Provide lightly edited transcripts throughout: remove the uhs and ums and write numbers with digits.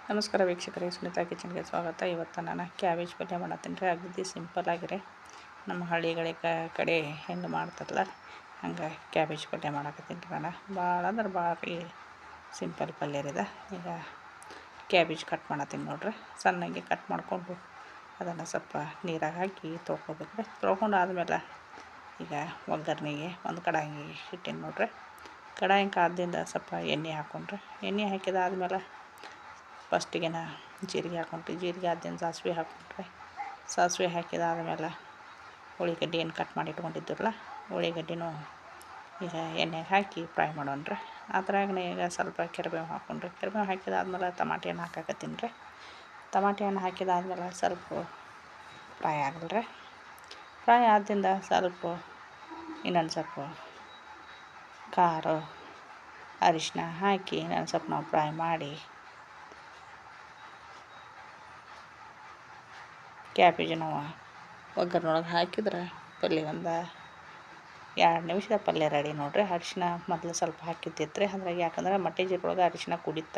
ನಮಸ್ಕಾರ ವೀಕ್ಷಕರೇ, ಸುನಿತಾ ಕಿಚನ್ಗೆ ಸ್ವಾಗತ. ಇವತ್ತು ನಾನು ಕ್ಯಾಬೇಜ್ ಪಲ್ಯ ಮಾಡತ್ತೀನಿ ರೀ. ಅಗದಿ ಸಿಂಪಲ್ ಆಗಿರಿ. ನಮ್ಮ ಹಳ್ಳಿಗಳ ಕಡೆ ಹೆಂಗೆ ಮಾಡ್ತಾರಲ್ಲ ಹಂಗೆ ಕ್ಯಾಬೇಜ್ ಪಲ್ಯ ಮಾಡಕತ್ತೀನಿ ರೀ. ನಾನು ಭಾಳ ಅಂದ್ರೆ ಭಾಳ ಸಿಂಪಲ್ ಪಲ್ಯ ರೀ ಇದು. ಈಗ ಕ್ಯಾಬೇಜ್ ಕಟ್ ಮಾಡತ್ತೀನಿ ನೋಡ್ರಿ. ಸಣ್ಣಗೆ ಕಟ್ ಮಾಡಿಕೊಂಡು ಅದನ್ನು ಸ್ವಲ್ಪ ನೀರಾಗಿ ಹಾಕಿ ತೊಳ್ಕೊಬೇಕು ರೀ. ತೊಳ್ಕೊಂಡು ಆದಮೇಲೆ ಈಗ ಒಗ್ಗರಣೆಗೆ ಒಂದು ಕಡಾಯಿ ಇಟ್ಟೀನಿ ನೋಡ್ರಿ. ಕಡಾಯಿ ಕಾದಿಂದ ಸ್ವಲ್ಪ ಎಣ್ಣೆ ಹಾಕ್ಕೊಂಡ್ರೆ, ಎಣ್ಣೆ ಹಾಕಿದಾದ್ಮೇಲೆ ಫಸ್ಟಿಗೆ ಜೀರಿಗೆ ಹಾಕ್ಕೊಂಡ್ರಿ. ಜೀರಿಗೆ ಆದ್ಮೇಲೆ ಸಾಸಿವೆ ಹಾಕ್ಕೊಂಡ್ರೆ, ಸಾಸಿವೆ ಹಾಕಿದಾದ್ಮೇಲೆ ಉಳ್ಳಿಗಡ್ಡೆ ಏನು ಕಟ್ ಮಾಡಿ ಇಟ್ಕೊಂಡಿದ್ದಿರಲ್ಲ ಉಳ್ಳಿಗಡ್ಡೆನೂ ಈಗ ಎಣ್ಣೆಗೆ ಹಾಕಿ ಫ್ರೈ ಮಾಡೋಣ್ರಿ. ಅದ್ರಾಗನೇ ಈಗ ಸ್ವಲ್ಪ ಕರಿಬೇವು ಹಾಕ್ಕೊಂಡ್ರಿ. ಕರಿಬೇವು ಹಾಕಿದಾದ್ಮೇಲೆ ಟಮಾಟಿ ಹಣ್ಣು ಹಾಕಕತ್ತೀನಿ ರೀ. ಟಮಾಟಿ ಹಣ್ಣು ಹಾಕಿದಾದ್ಮೇಲೆ ಸ್ವಲ್ಪ ಫ್ರೈ ಆಗಲ್ರಿ. ಫ್ರೈ ಆದ್ದರಿಂದ ಸ್ವಲ್ಪ ಇನ್ನೊಂದು ಸ್ವಲ್ಪ ಖಾರ ಅರಿಶಿನ ಹಾಕಿ ಇನ್ನೊಂದು ಸ್ವಲ್ಪ ನಾವು ಫ್ರೈ ಮಾಡಿ ಕ್ಯಾಬೇಜ್ ನಾವು ಒಗ್ಗರಣೆ ಒಳಗೆ ಹಾಕಿದ್ರೆ ಪಲ್ಯ ಒಂದು 2 ನಿಮಿಷದ ಪಲ್ಯ ರೆಡಿ ನೋಡ್ರಿ. ಅರಿಶಿನ ಮೊದಲು ಸ್ವಲ್ಪ ಹಾಕಿದ್ದಿತ್ತು ರೀ. ಅದ್ರಾಗ ಯಾಕಂದ್ರೆ ಮಟ್ಟೆ ಜೀರೊಳಗೆ ಅರಿಶಿನ ಕುಡಿತ,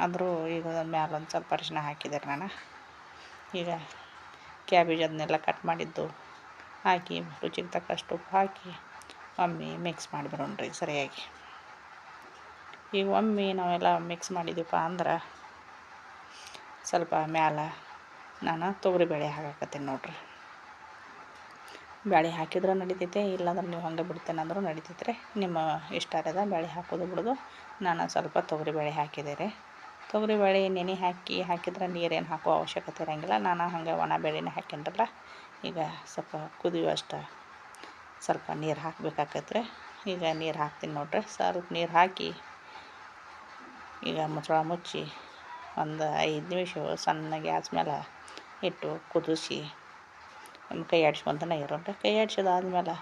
ಆದರೂ ಈಗ ಮ್ಯಾಲೆ ಒಂದು ಸ್ವಲ್ಪ ಅರಿಶಿನ ಹಾಕಿದೆ ನಾನು. ಈಗ ಕ್ಯಾಬೇಜ್ ಅದನ್ನೆಲ್ಲ ಕಟ್ ಮಾಡಿದ್ದು ಹಾಕಿ ರುಚಿಗೆ ತಕ್ಕಷ್ಟು ಉಪ್ಪು ಹಾಕಿ ಒಮ್ಮೆ ಮಿಕ್ಸ್ ಮಾಡಿಬಿಡೋಣ್ರಿ ಸರಿಯಾಗಿ. ಈಗ ಒಮ್ಮೆ ನಾವೆಲ್ಲ ಮಿಕ್ಸ್ ಮಾಡಿದ್ದೀವಪ್ಪ ಅಂದ್ರೆ ಸ್ವಲ್ಪ ಮ್ಯಾಲೆ ನಾನು ತೊಗರಿಬೇಳೆ ಹಾಕಕತ್ತೀನಿ ನೋಡ್ರಿ. ಬೇಳೆ ಹಾಕಿದ್ರೆ ನಡಿತೈತೆ, ಇಲ್ಲಾಂದ್ರೆ ನೀವು ಹಂಗೆ ಬಿಡ್ತೇನೆ ಅಂದರೂ ನಡಿತೈತೆ ರೀ. ನಿಮ್ಮ ಇಷ್ಟ ಅದ ಬೇಳೆ ಹಾಕೋದು ಬಿಡೋದು. ನಾನು ಸ್ವಲ್ಪ ತೊಗರಿಬೇಳೆ ಹಾಕಿದೆ ರೀ. ತೊಗರಿಬೇಳೆ ನೆನೆ ಹಾಕಿದ್ರೆ ನೀರೇನು ಹಾಕೋ ಅವಶ್ಯಕತೆ ಇರೋಂಗಿಲ್ಲ. ನಾನು ಹಂಗೆ ಒಣ ಬೇಳೆನೇ ಹಾಕ್ಯಂಡ್ರಲ್ಲ. ಈಗ ಸ್ವಲ್ಪ ಕುದಿಯುವಷ್ಟು ಸ್ವಲ್ಪ ನೀರು ಹಾಕಬೇಕಾಕೈತೆ ರೀ. ಈಗ ನೀರು ಹಾಕ್ತೀನಿ ನೋಡ್ರಿ. ಸ್ವಲ್ಪ ನೀರು ಹಾಕಿ ಈಗ ಮುಚ್ಚಳ ಮುಚ್ಚಿ ಒಂದು 5 ನಿಮಿಷ ಸಣ್ಣ ಗ್ಯಾಸ್ ಮೇಲೆ ಇಟ್ಟು ಕುದಿಸಿ ಕೈ ಆಡಿಸ್ಕೊತಾನೆ ಇರೋಣ್ರಿ. ಕೈ ಆಡಿಸಿದಾದ್ಮೇಲೆ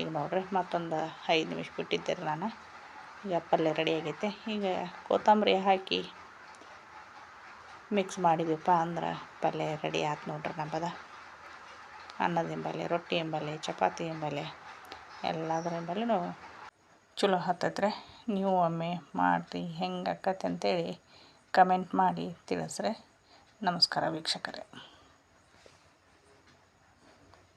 ಈಗ ನೋಡಿರಿ ಮತ್ತೊಂದು 5 ನಿಮಿಷ ಬಿಟ್ಟಿದ್ದೆ ರೀ ನಾನು. ಈಗ ಪಲ್ಯ ರೆಡಿ ಆಗೈತೆ. ಈಗ ಕೊತ್ತಂಬರಿ ಹಾಕಿ ಮಿಕ್ಸ್ ಮಾಡಿದ್ವಪ್ಪ ಅಂದ್ರೆ ಪಲ್ಯ ರೆಡಿ ಆಯ್ತು ನೋಡ್ರಿ. ನಮ್ಮದು ಅನ್ನದ ಹಿಂಬಲ್ಲಿ, ರೊಟ್ಟಿ ಹಿಂಬಲ್ಲಿ, ಚಪಾತಿ ಹಿಂಬಲ್ಲಿ ಎಲ್ಲದ್ರ ಹಿಂಬಲ್ಲಿನೂ ಚಲೋ ಹತ್ತೈತೆ ರೀ. ನೀವು ಒಮ್ಮೆ ಮಾಡಿ ಹೆಂಗೆ ಆಕೈತೆ ಅಂತೇಳಿ ಕಮೆಂಟ್ ಮಾಡಿ ತಿಳಿಸ್ರಿ. ನಮಸ್ಕಾರ ವೀಕ್ಷಕರೇ.